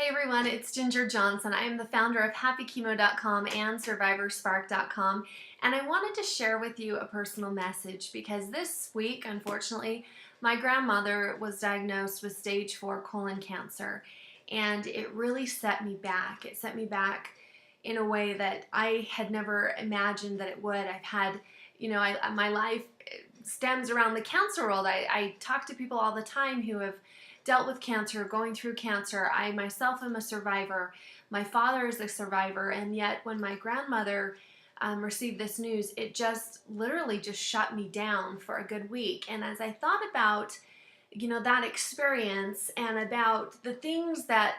Hey everyone, it's Ginger Johnson. I am the founder of HappyChemo.com and SurvivorSpark.com, and I wanted to share with you a personal message because this week, unfortunately, my grandmother was diagnosed with stage 4 colon cancer, and it really set me back. It set me back in a way that I had never imagined that it would. I've had, my life stems around the cancer world. I talk to people all the time who have dealt with cancer, going through cancer. I myself am a survivor. My father is a survivor, and yet when my grandmother received this news, it just literally just shut me down for a good week. And as I thought about, that experience and about the things that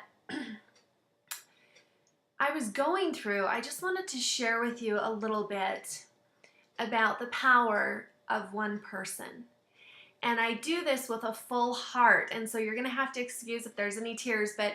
I was going through, I just wanted to share with you a little bit about the power of one person. And I do this with a full heart, and so you're going to have to excuse if there's any tears, but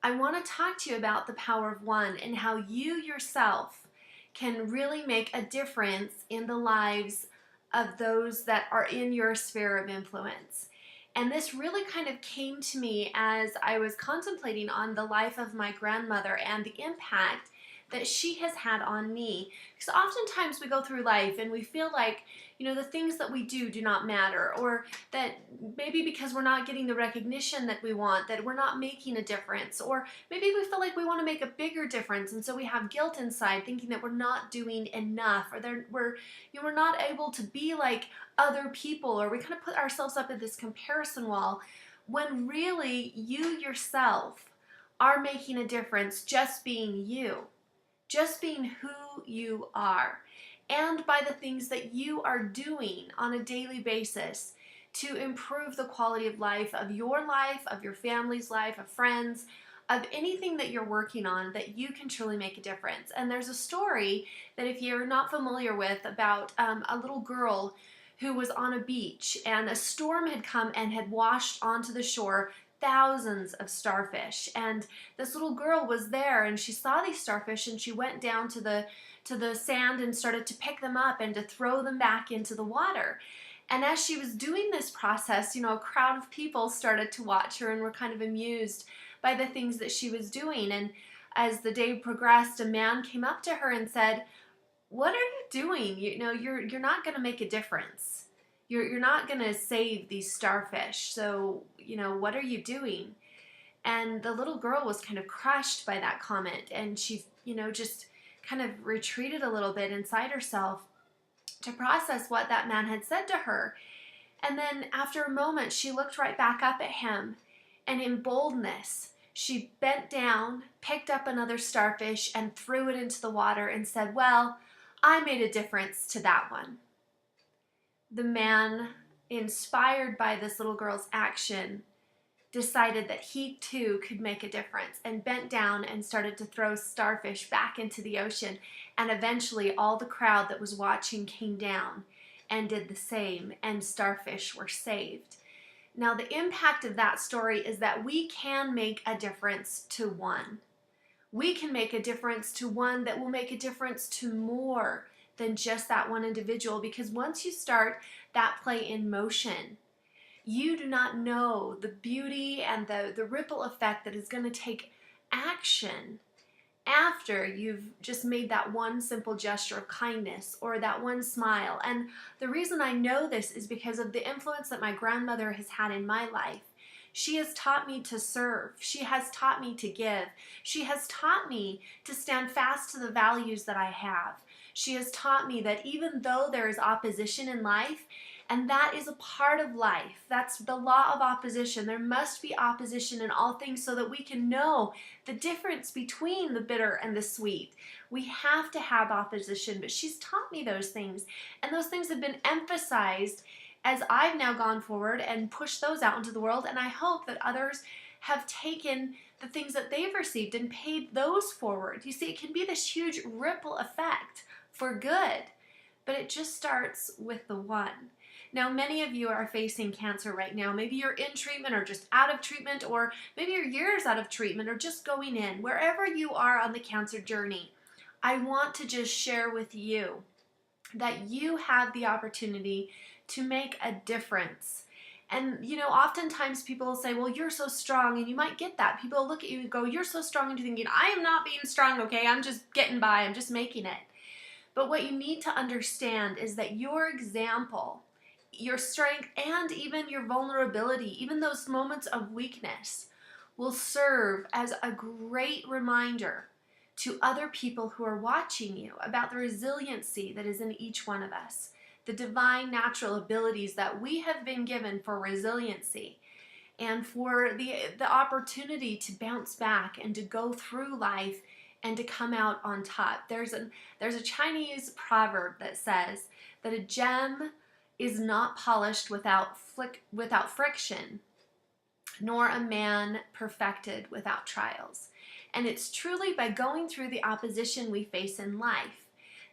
I want to talk to you about the power of one and how you yourself can really make a difference in the lives of those that are in your sphere of influence. And this really kind of came to me as I was contemplating on the life of my grandmother and the impact that she has had on me. Because oftentimes we go through life and we feel like, the things that we do not matter, or that maybe because we're not getting the recognition that we want, that we're not making a difference, or maybe we feel like we want to make a bigger difference, and so we have guilt inside thinking that we're not doing enough, or we're not able to be like other people, or we kind of put ourselves up at this comparison wall, when really you yourself are making a difference just being you. Just being who you are, and by the things that you are doing on a daily basis to improve the quality of life, of your family's life, of friends, of anything that you're working on, that you can truly make a difference. And there's a story that if you're not familiar with about a little girl who was on a beach, and a storm had come and had washed onto the shore thousands of starfish, and this little girl was there and she saw these starfish, and she went down to the sand and started to pick them up and to throw them back into the water. And as she was doing this process, a crowd of people started to watch her and were kind of amused by the things that she was doing. And as the day progressed, a man came up to her and said, "What are you doing? You're not going to make a difference. You're not going to save these starfish. So, what are you doing?" And the little girl was kind of crushed by that comment, and she, just kind of retreated a little bit inside herself to process what that man had said to her. And then after a moment, she looked right back up at him, and in boldness, she bent down, picked up another starfish, and threw it into the water and said, "Well, I made a difference to that one." The man, inspired by this little girl's action, decided that he too could make a difference, and bent down and started to throw starfish back into the ocean. And eventually all the crowd that was watching came down and did the same, and starfish were saved. Now, the impact of that story is that we can make a difference to one. We can make a difference to one that will make a difference to more than just that one individual, because once you start that play in motion, you do not know the beauty and the ripple effect that is going to take action after you've just made that one simple gesture of kindness or that one smile. And the reason I know this is because of the influence that my grandmother has had in my life. She has taught me to serve. She has taught me to give. She has taught me to stand fast to the values that I have. She has taught me that even though there is opposition in life, and that is a part of life, that's the law of opposition. There must be opposition in all things so that we can know the difference between the bitter and the sweet. We have to have opposition, but she's taught me those things, and those things have been emphasized as I've now gone forward and pushed those out into the world, and I hope that others have taken the things that they've received and paid those forward. You see, it can be this huge ripple effect for good, but it just starts with the one. Now, many of you are facing cancer right now. Maybe you're in treatment or just out of treatment, or maybe you're years out of treatment or just going in. Wherever you are on the cancer journey, I want to just share with you that you have the opportunity to make a difference. And, oftentimes people will say, well, you're so strong, and you might get that. People will look at you and go, you're so strong, and you're thinking, I am not being strong, okay? I'm just getting by. I'm just making it. But what you need to understand is that your example, your strength, and even your vulnerability, even those moments of weakness, will serve as a great reminder to other people who are watching you about the resiliency that is in each one of us, the divine natural abilities that we have been given for resiliency, and for the opportunity to bounce back and to go through life and to come out on top. There's a Chinese proverb that says that a gem is not polished without friction, nor a man perfected without trials. And it's truly by going through the opposition we face in life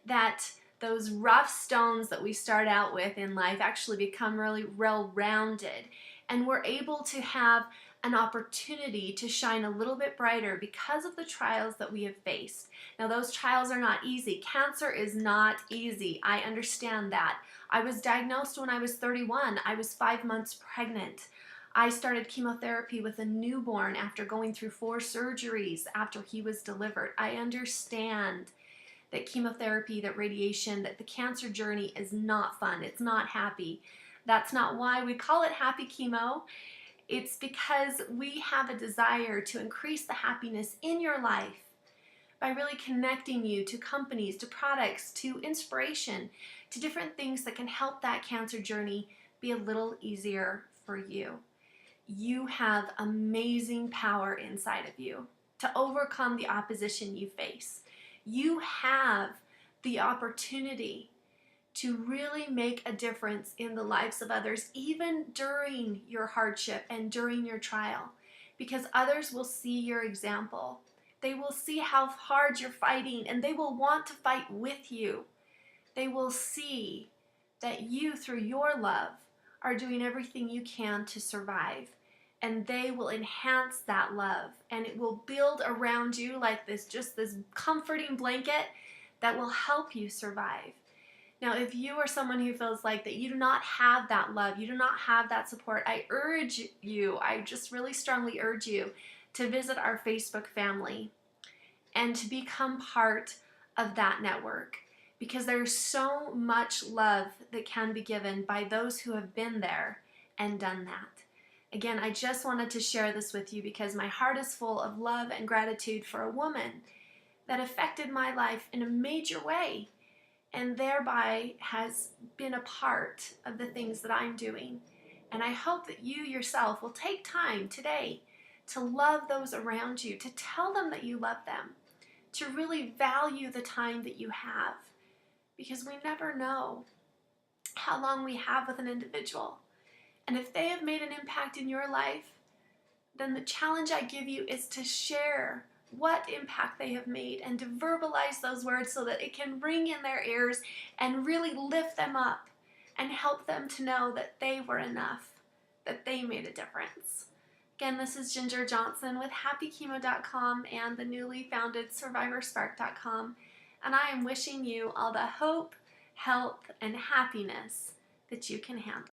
that those rough stones that we start out with in life actually become really well-rounded, and we're able to have an opportunity to shine a little bit brighter because of the trials that we have faced. Now, those trials are not easy. Cancer is not easy. I understand that. I was diagnosed when I was 31. I was 5 months pregnant. I started chemotherapy with a newborn after going through 4 surgeries after he was delivered. I understand that chemotherapy, that radiation, that the cancer journey is not fun. It's not happy. That's not why we call it happy chemo. It's because we have a desire to increase the happiness in your life by really connecting you to companies, to products, to inspiration, to different things that can help that cancer journey be a little easier for you. You have amazing power inside of you to overcome the opposition you face. You have the opportunity to really make a difference in the lives of others, even during your hardship and during your trial, because others will see your example. They will see how hard you're fighting, and they will want to fight with you. They will see that you, through your love, are doing everything you can to survive. And they will enhance that love, and it will build around you like this comforting blanket that will help you survive. Now, if you are someone who feels like that you do not have that love, you do not have that support, I just really strongly urge you to visit our Facebook family and to become part of that network, because there's so much love that can be given by those who have been there and done that. Again, I just wanted to share this with you because my heart is full of love and gratitude for a woman that affected my life in a major way, and thereby has been a part of the things that I'm doing. And I hope that you yourself will take time today to love those around you, to tell them that you love them, to really value the time that you have, because we never know how long we have with an individual. And if they have made an impact in your life, then the challenge I give you is to share what impact they have made and to verbalize those words so that it can ring in their ears and really lift them up and help them to know that they were enough, that they made a difference. Again, this is Ginger Johnson with HappyChemo.com and the newly founded SurvivorSpark.com, and I am wishing you all the hope, health, and happiness that you can handle.